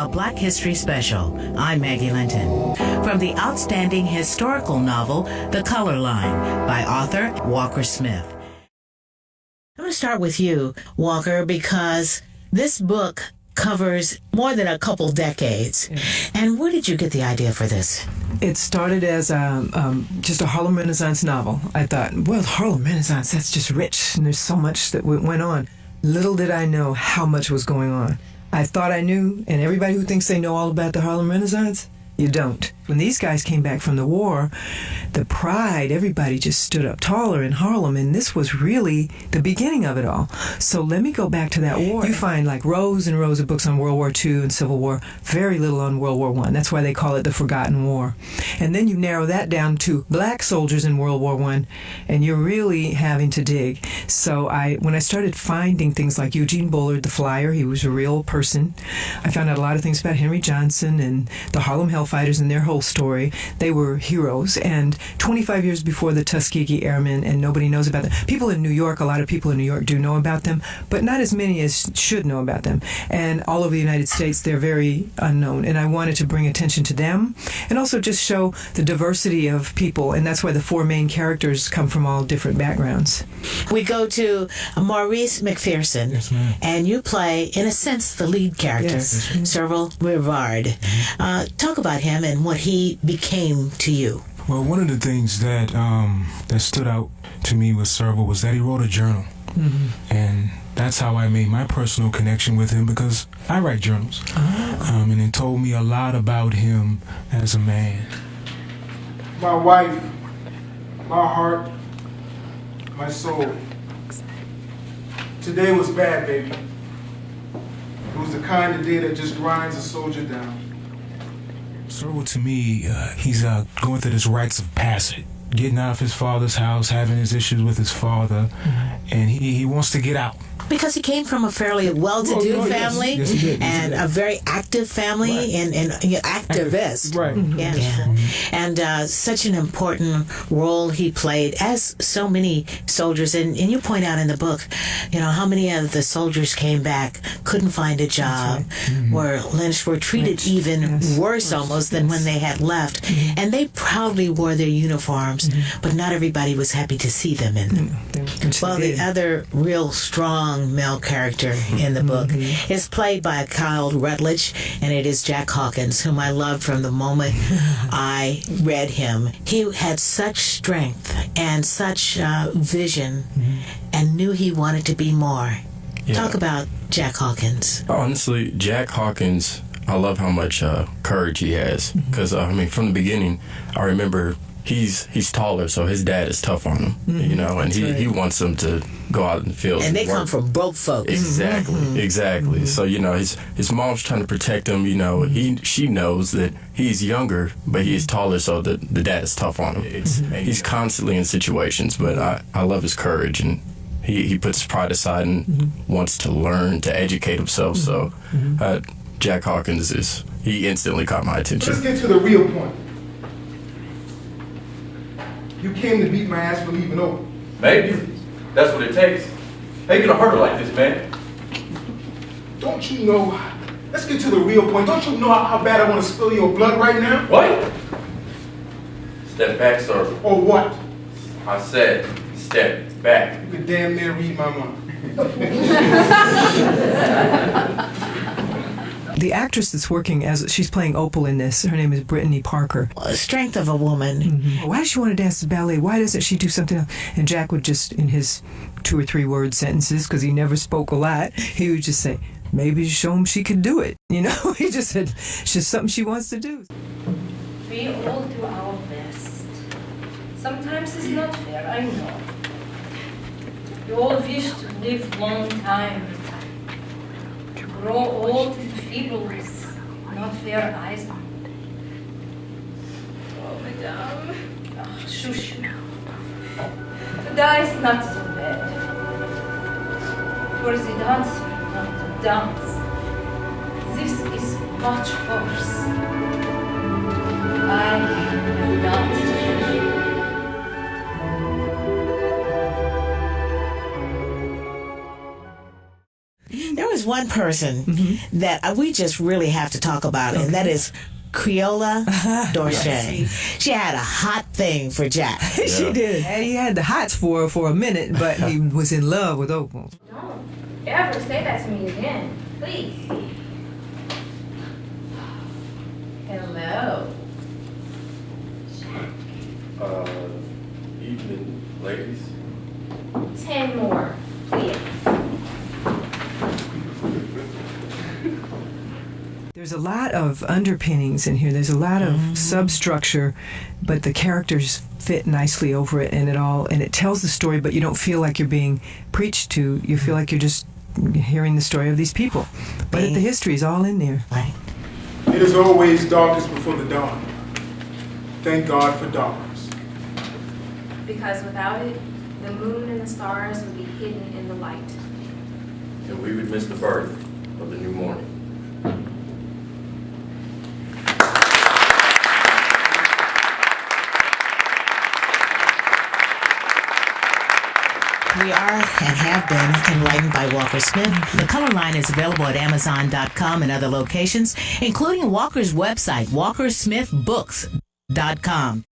a Black History Special. I'm Maggie Linton. From the outstanding historical novel, The Color Line, by author Walker Smith. I'm going to start with you, Walker, because this book covers more than a couple decades. And where did you get the idea for this? It started as just a Harlem Renaissance novel. I thought, well, Harlem Renaissance, that's just rich, and there's so much that went on. Little did I know how much was going on. I thought I knew, and everybody who thinks they know all about the Harlem Renaissance, you don't. When these guys came back from the war, the pride, everybody just stood up taller in Harlem, and this was really the beginning of it all. So let me go back to that war. You find like rows and rows of books on World War II and Civil War, very little on World War I. That's why they call it the Forgotten War. And then you narrow that down to black soldiers in World War I, and you're really having to dig. So when I started finding things like Eugene Bullard, the flyer, he was a real person. I found out a lot of things about Henry Johnson and the Harlem Hellfighters and their whole story. They were heroes, and 25 years before the Tuskegee Airmen, and nobody knows about them. People in New York, a lot of people in New York do know about them, but not as many as should know about them. And all over the United States, they're very unknown, and I wanted to bring attention to them and also just show the diversity of people, and that's why the four main characters come from all different backgrounds. We go to Maurice McPherson, yes, ma'am. And you play, in a sense, the lead character, Yes. Serval Rivard. Talk about him and what he became to you. Well, one of the things that that stood out to me with Serval was that he wrote a journal. And that's how I made my personal connection with him, because I write journals. And it told me a lot about him as a man. My wife, my heart, my soul. Today was bad, baby. It was the kind of day that just grinds a soldier down. Serval, to me, he's going through this rites of passage, getting out of his father's house, having his issues with his father, and he wants to get out. Because he came from a fairly well-to-do Well, no, yes. family, Yes, he did. Yes, he and did. a very active family, Right. and activist. Right. Yeah. And such an important role he played, as so many soldiers. And you point out in the book, how many of the soldiers came back, couldn't find a job, were lynched, were treated even worse almost than when they had left. And they proudly wore their uniforms, but not everybody was happy to see them in them. Well, the other real strong male character in the book is played by Kyle Rutledge, and it is Jack Hawkins, whom I loved from the moment I read him. He had such strength and such vision, and knew he wanted to be more. Yeah. Talk about Jack Hawkins. Honestly, Jack Hawkins, I love how much courage he has. Because, from the beginning, I remember he's taller, so his dad is tough on him, and he wants him to go out in the field. And they come from broke folks. Exactly. So, his mom's trying to protect him, she knows that he's younger, but he's taller, so the dad is tough on him. He's constantly in situations, but I love his courage, and he puts his pride aside and wants to learn, to educate himself. So Jack Hawkins he instantly caught my attention. Let's get to the real point. You came to beat my ass for leaving open. Maybe. That's what it takes. How you gonna hurt her like this, man? Don't you know? Let's get to the real point. Don't you know how bad I want to spill your blood right now? What? Step back, sir. Or what? I said, step back. You could damn near read my mind. The actress that's working she's playing Opal in this, her name is Brittany Parker. Strength of a woman. Why does she want to dance the ballet? Why doesn't she do something else? And Jack would just, in his 2 or 3 word sentences, because he never spoke a lot, he would just say, maybe show him she could do it. He just said, it's just something she wants to do. We all do our best. Sometimes it's not fair, I know. You all wish to live long time. To grow old and feeble is not fair either. Oh, madame. Oh, shush. To die is not so bad. For the dancer, not to dance. This is much worse. I have danced. is one person that we just really have to talk about, and that is Creola Dorsey. She had a hot thing for Jack. She did. And he had the hots for her for a minute, but he was in love with Opal. Don't ever say that to me again, please. Hello. Evening, ladies. 10 more, please. There's a lot of underpinnings in here. There's a lot of substructure, but the characters fit nicely over it, and it tells the story, but you don't feel like you're being preached to. You feel like you're just hearing the story of these people. But the history is all in there. Right. It is always darkest before the dawn. Thank God for darkness. Because without it, the moon and the stars would be hidden in the light. And we would miss the birth of the new morning. We are and have been enlightened by Walker Smith. The color line is available at Amazon.com and other locations, including Walker's website, WalkerSmithBooks.com.